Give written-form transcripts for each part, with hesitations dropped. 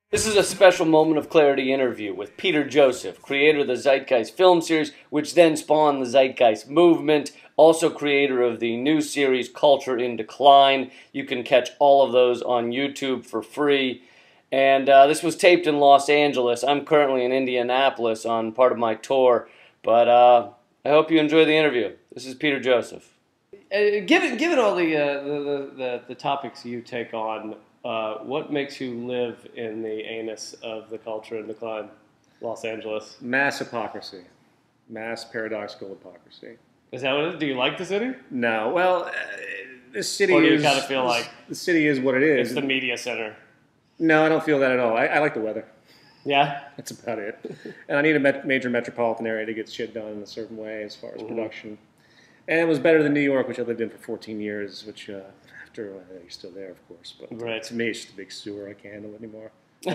This is a special Moment of Clarity interview with Peter Joseph, creator of the Zeitgeist film series, which then spawned the Zeitgeist movement, also creator of the new series Culture in Decline. You can catch all of those on YouTube for free. And this was taped in Los Angeles. I'm currently in Indianapolis on part of my tour, but I hope you enjoy the interview. This is Peter Joseph. Given all the topics you take on, what makes you live in the anus of the Culture in Decline, Los Angeles? Mass hypocrisy. Mass paradoxical hypocrisy. Is that what it is? Do you like the city? No. Well, this city or do you is... kind of feel like... The city is what it is. It's the media center. No, I don't feel that at all. I like the weather. Yeah? That's about it. And I need a major metropolitan area to get shit done in a certain way as far as production. And it was better than New York, which I lived in for 14 years, which... you're still there, of course, but right. To me, it's just a big sewer. I can't handle it anymore.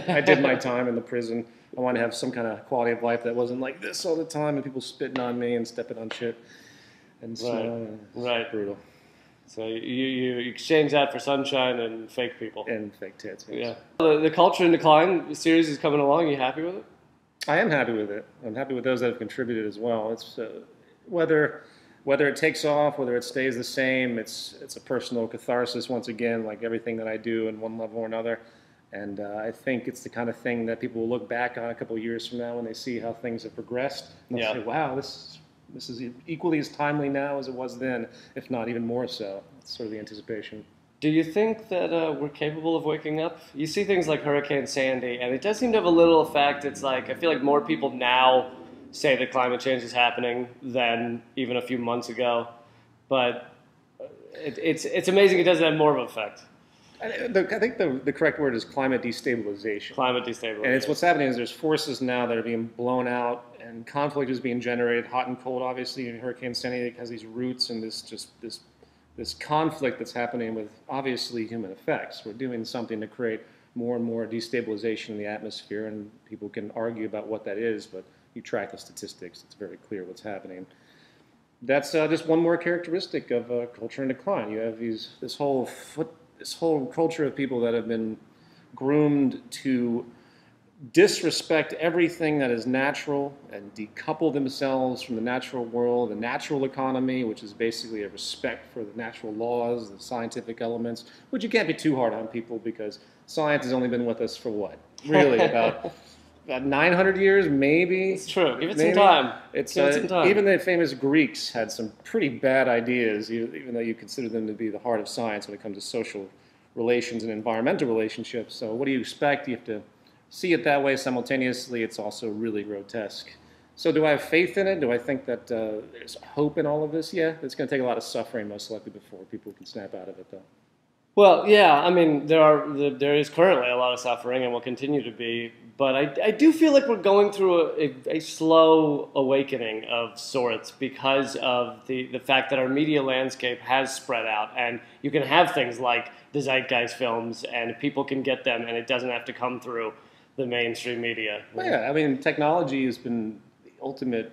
I did my time in the prison. I wanted to have some kind of quality of life that wasn't like this all the time and people spitting on me and stepping on shit. And so, right. Brutal. So you exchange that for sunshine and fake people. And fake tits. Yes. Yeah. The Culture in Decline series is coming along. Are you happy with it? I am happy with it. I'm happy with those that have contributed as well. It's whether it takes off, whether it stays the same, it's a personal catharsis once again, like everything that I do in one level or another. And I think it's the kind of thing that people will look back on a couple of years from now when they see how things have progressed. And they'll say, wow, this is equally as timely now as it was then, if not even more so. It's sort of the anticipation. Do you think that we're capable of waking up? You see things like Hurricane Sandy, and it does seem to have a little effect. It's like, I feel like more people now say that climate change is happening than even a few months ago, but it's amazing it doesn't have more of an effect. I think the correct word is climate destabilization. Climate destabilization. And it's what's happening is there's forces now that are being blown out, and conflict is being generated, hot and cold, obviously. And Hurricane Sandy has these roots and this conflict that's happening with obviously human effects. We're doing something to create more and more destabilization in the atmosphere, and people can argue about what that is, but you track the statistics, it's very clear what's happening. That's just one more characteristic of culture in decline. You have this whole culture of people that have been groomed to disrespect everything that is natural and decouple themselves from the natural world, the natural economy, which is basically a respect for the natural laws, the scientific elements, which you can't be too hard on people because science has only been with us for what? Really, about 900 years, maybe. It's true. Give it some time. Even the famous Greeks had some pretty bad ideas, even though you consider them to be the heart of science when it comes to social relations and environmental relationships. So what do you expect? You have to see it that way. Simultaneously, it's also really grotesque. So do I have faith in it? Do I think that there's hope in all of this? Yeah, it's going to take a lot of suffering, most likely, before people can snap out of it, though. Well, yeah, I mean, there is currently a lot of suffering and will continue to be, but I do feel like we're going through a slow awakening of sorts because of the fact that our media landscape has spread out, and you can have things like the Zeitgeist films, and people can get them, and it doesn't have to come through the mainstream media. Well, yeah, I mean, technology has been the ultimate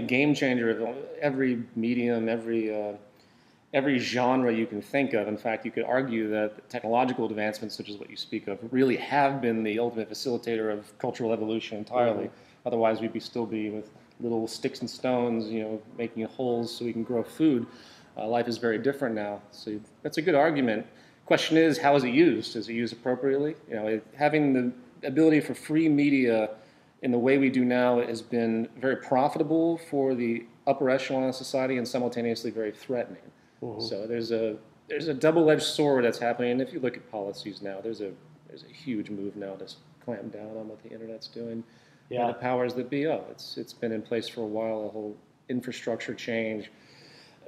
game changer of every medium, every genre you can think of. In fact, you could argue that technological advancements, such as what you speak of, really have been the ultimate facilitator of cultural evolution entirely. Mm-hmm. Otherwise, we'd still be with little sticks and stones, making holes so we can grow food. Life is very different now. So that's a good argument. Question is, how is it used? Is it used appropriately? Having the ability for free media in the way we do now has been very profitable for the upper echelon of society and simultaneously very threatening. Mm-hmm. So there's a double-edged sword that's happening. And if you look at policies now, there's a huge move now to clamp down on what the internet's doing. Yeah. And the powers that be. It's been in place for a while. A whole infrastructure change.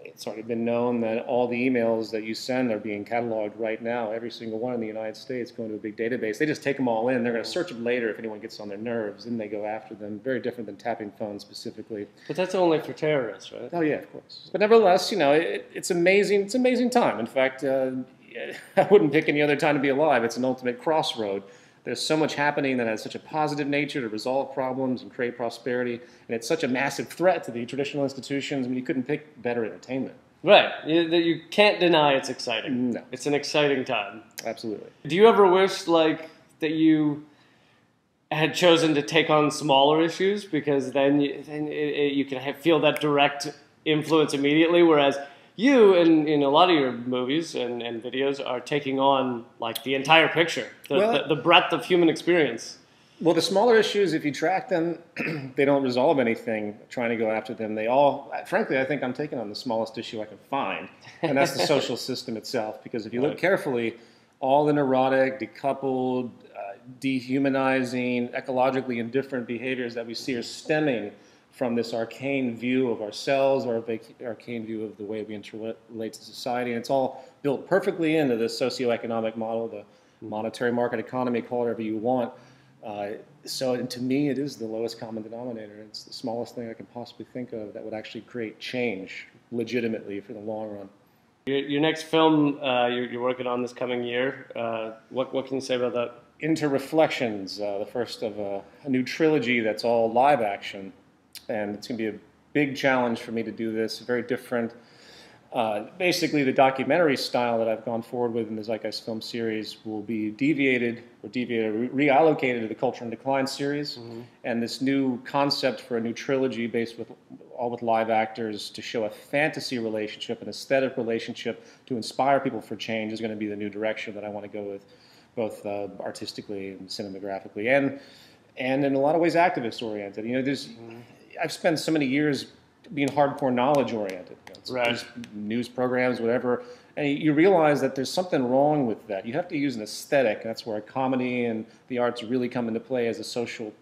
It's already been known that all the emails that you send are being cataloged right now. Every single one in the United States going to a big database. They just take them all in. They're going to search them later if anyone gets on their nerves. Then they go after them. Very different than tapping phones specifically. But that's only for terrorists, right? Oh yeah, of course. But nevertheless, it's amazing. It's an amazing time. In fact, I wouldn't pick any other time to be alive. It's an ultimate crossroad. There's so much happening that has such a positive nature to resolve problems and create prosperity, and it's such a massive threat to the traditional institutions. I mean, you couldn't pick better entertainment. Right. You can't deny it's exciting. No. It's an exciting time. Absolutely. Do you ever wish, like, that you had chosen to take on smaller issues, because then you can feel that direct influence immediately, whereas you in a lot of your movies and videos are taking on like the entire picture, the breadth of human experience. Well, the smaller issues, if you track them, they don't resolve anything trying to go after them. They all, frankly, I think I'm taking on the smallest issue I can find, and that's the social system itself. Because if you look carefully, all the neurotic, decoupled, dehumanizing, ecologically indifferent behaviors that we see are stemming from this arcane view of ourselves, or arcane view of the way we interrelate to society. And it's all built perfectly into this socioeconomic model, the monetary market economy, call it whatever you want. So to me, it is the lowest common denominator. It's the smallest thing I can possibly think of that would actually create change legitimately for the long run. Your next film you're working on this coming year, what can you say about that? Into Reflections, the first of a new trilogy that's all live action. And it's going to be a big challenge for me to do this, very different. Basically, the documentary style that I've gone forward with in the Zeitgeist film series will be reallocated to the Culture in Decline series. And this new concept for a new trilogy based all with live actors to show a fantasy relationship, an aesthetic relationship to inspire people for change is going to be the new direction that I want to go with, both artistically and cinematographically, and in a lot of ways activist oriented. You know, I've spent so many years being hardcore knowledge oriented, right? News programs, whatever, and you realize that there's something wrong with that. You have to use an aesthetic. That's where comedy and the arts really come into play as a social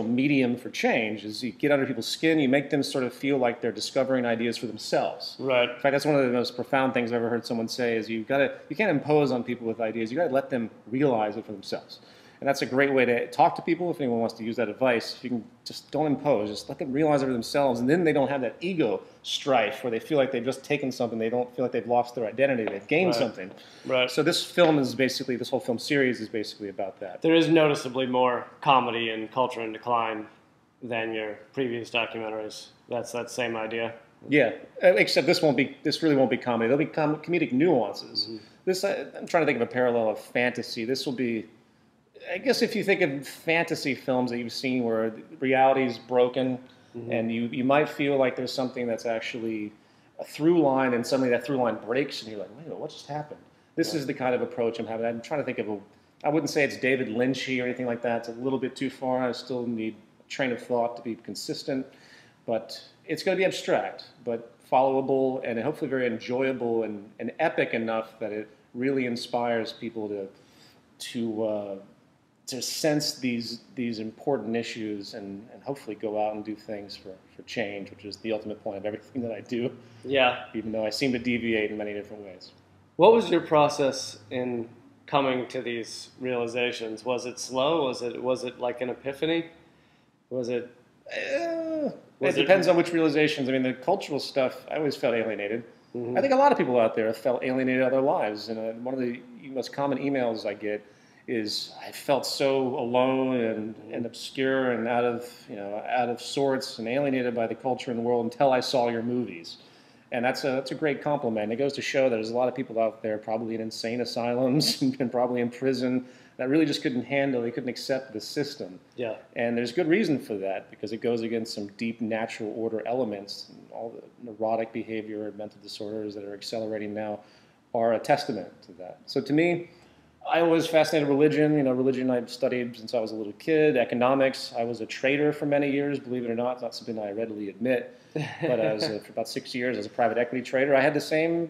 medium for change. Is you get under people's skin, you make them sort of feel like they're discovering ideas for themselves. Right. In fact, that's one of the most profound things I've ever heard someone say. Is you can't impose on people with ideas. You got to let them realize it for themselves. And that's a great way to talk to people. If anyone wants to use that advice, you can just don't impose. Just let them realize it for themselves, and then they don't have that ego strife where they feel like they've just taken something. They don't feel like they've lost their identity. They've gained something. Right. So this whole film series is basically about that. There is noticeably more comedy in Culture in Decline than your previous documentaries. That's that same idea. Yeah, except this really won't be comedy. There'll be comedic nuances. I'm trying to think of a parallel of fantasy. This will be, I guess, if you think of fantasy films that you've seen where reality is broken, and you might feel like there's something that's actually a through line, and suddenly that through line breaks, and you're like, wait a minute, what just happened? This is the kind of approach I'm having. I'm trying to think of I wouldn't say it's David Lynchy or anything like that. It's a little bit too far. I still need a train of thought to be consistent, but it's going to be abstract, but followable, and hopefully very enjoyable and epic enough that it really inspires people to sense these important issues and hopefully go out and do things for change, which is the ultimate point of everything that I do. Yeah. Even though I seem to deviate in many different ways. What was your process in coming to these realizations? Was it slow? Was it like an epiphany? Was it? It depends on which realizations. I mean, the cultural stuff, I always felt alienated. I think a lot of people out there have felt alienated out of their lives. And one of the most common emails I get is, I felt so alone and obscure and out of sorts and alienated by the culture in the world until I saw your movies. And that's a great compliment. It goes to show that there's a lot of people out there, probably in insane asylums and probably in prison, that really just couldn't accept the system. Yeah. And there's good reason for that, because it goes against some deep natural order elements. And all the neurotic behavior and mental disorders that are accelerating now are a testament to that. So to me, I was fascinated with religion. Religion I've studied since I was a little kid. Economics, I was a trader for many years, believe it or not. It's not something I readily admit. But I was, for about 6 years, as a private equity trader. I had the same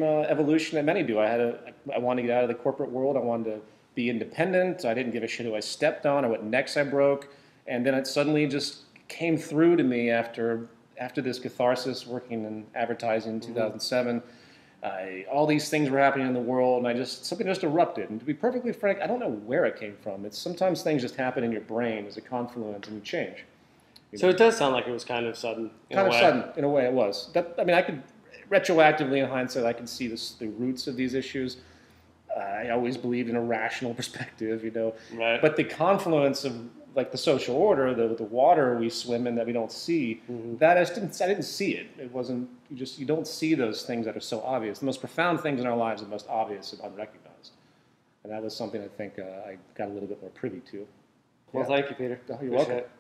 evolution that many do. I wanted to get out of the corporate world. I wanted to be independent. I didn't give a shit who I stepped on or what necks I broke. And then it suddenly just came through to me after this catharsis working in advertising in 2007. All these things were happening in the world, and something just erupted. And to be perfectly frank, I don't know where it came from. It's sometimes things just happen in your brain as a confluence, and you change. So it does sound like it was kind of sudden. Sudden, in a way, it was. I could retroactively, in hindsight, I can see the roots of these issues. I always believed in a rational perspective, Right. But the confluence of like the social order, the water we swim in that we don't see, that I didn't see it. It wasn't. You don't see those things that are so obvious. The most profound things in our lives are most obvious and unrecognized. And that was something I think I got a little bit more privy to. Well, Yeah. thank you, Peter. You're Appreciate welcome. it.